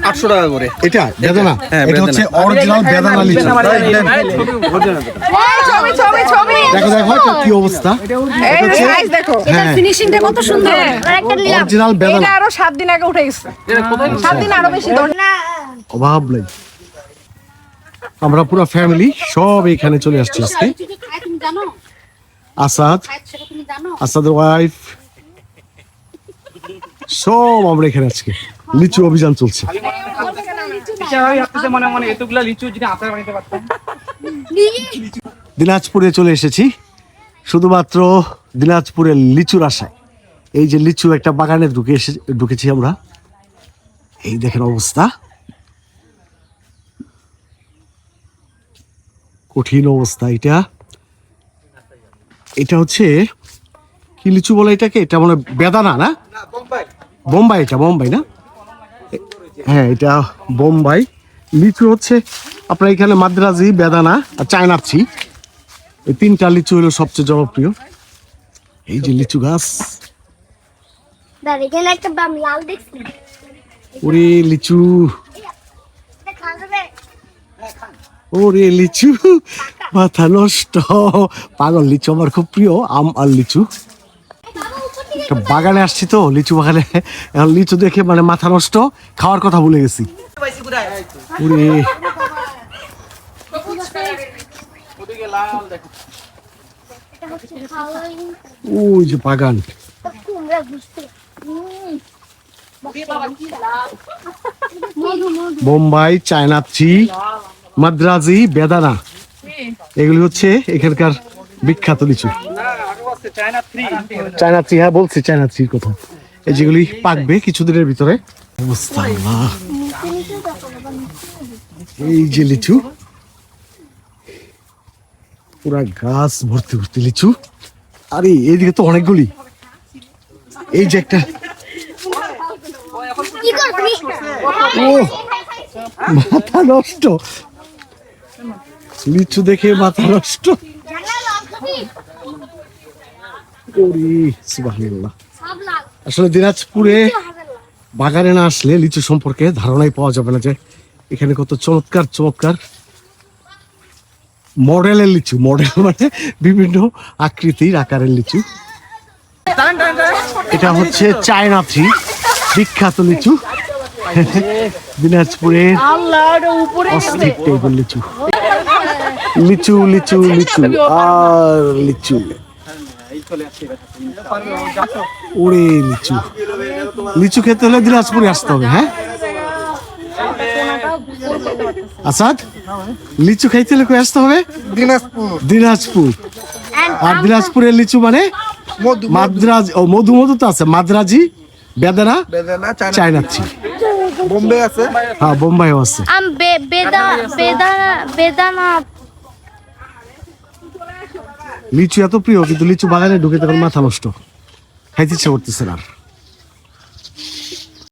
800 টাকা করে। এটা বেদানা, এটা হচ্ছে অরিজিনাল বেদানা লিচু। দেখো দেখো এটা কি অবস্থা, এটা হচ্ছে দেখো এটা ফিনিশিংটা কত সুন্দর। একটা নিলাম, অরিজিনাল বেদানা। এটা আরো 7 দিন আগে উঠে গেছে, 7 দিন আরো বেশি ধরে না। অভাব নাই, আমরা পুরো ফ্যামিলি সব এখানে চলে আসছি আজকে। তুমি জানো আসাদ, সেটা তুমি জানো? আসাদের ওয়াইফ, সব আমরা এখানে আজকে লিচু অভিযান চলছে। দিনাজপুরে চলে এসেছি শুধুমাত্র দিনাজপুরের লিচুর আশায়। এই যে লিচু একটা বাগানে ঢুকেছি আমরা, এই দেখেন অবস্থা, কঠিন অবস্থা। এটা হচ্ছে কি লিচু বলে এটাকে, এটা মানে বেদানা না, বোম্বাই, এটা বোম্বাই না, হ্যাঁ এটা বোম্বাই লিচু। হচ্ছে আপনার এখানে মাদ্রাজি, বেদানা আর চায়নাচ্ছি, এই 3টা লিচু হলো সবচেয়ে জনপ্রিয়। এই যে লিচু গাছ, এখানে একটা লাল দেখছি, ওরে লিচু, ওরে লিচু, মাথা নষ্ট, পাগল লিচু আমার খুব প্রিয়, আম আর লিচু। একটা বাগানে আসছি তো, লিচু বাগানে, এখন লিচু দেখে মানে মাথা নষ্ট, খাওয়ার কথা ভুলে গেছি। ওরে ওই যে বাগান, বোম্বাই, চায়নাচ্ছি, মাদ্রাজি, বেদানা, এগুলি হচ্ছে এখানকার বিখ্যাত লিচু। চায়নাচ্ছি, হ্যাঁ বলছি চায়নাচ্ছির কথা। এই যেগুলি পাকবে কিছুদিনের ভিতরে। অবস্থা না, এই যে লিচু, পুরা গাছ ভর্তি ভর্তি লিচু। আরে এইদিকে তো অনেকগুলি, এই যে একটা, ও মাথা নষ্ট, লিচু দেখে মাথা নষ্ট। আসলে দিনাজপুরে বাগানে না আসলে লিচু সম্পর্কে ধারণাই পাওয়া যাবে না যে এখানে কত চমৎকার চমৎকার মডেলের লিচু, মডেল মানে বিভিন্ন আকৃতির আকারের লিচু। এটা হচ্ছে চায়নাথি, বিখ্যাত লিচু, দিনাজপুরের অস্থির টাইপের লিচু। লিচু লিচু লিচু আর লিচু, ওরে লিচু, লিচু খেতে হলে দিনাজপুরে আসতে হবে। হ্যাঁ আসাদ, লিচু খাইতে হলে কই আসতে হবে? দিনাজপুর। আর দিনাজপুরের লিচু মানে মাদ্রাজ, ও মধু মধু তো আছে, মাদ্রাজি, বেদানা, চায়নাচ্ছি, বোম্বে আছে, হ্যাঁ বোম্বাইও আছে। লিচু এত প্রিয়, কিন্তু লিচু বাগানে ঢুকে তখন মাথা নষ্ট, খাইতে ইচ্ছে করতেছে না।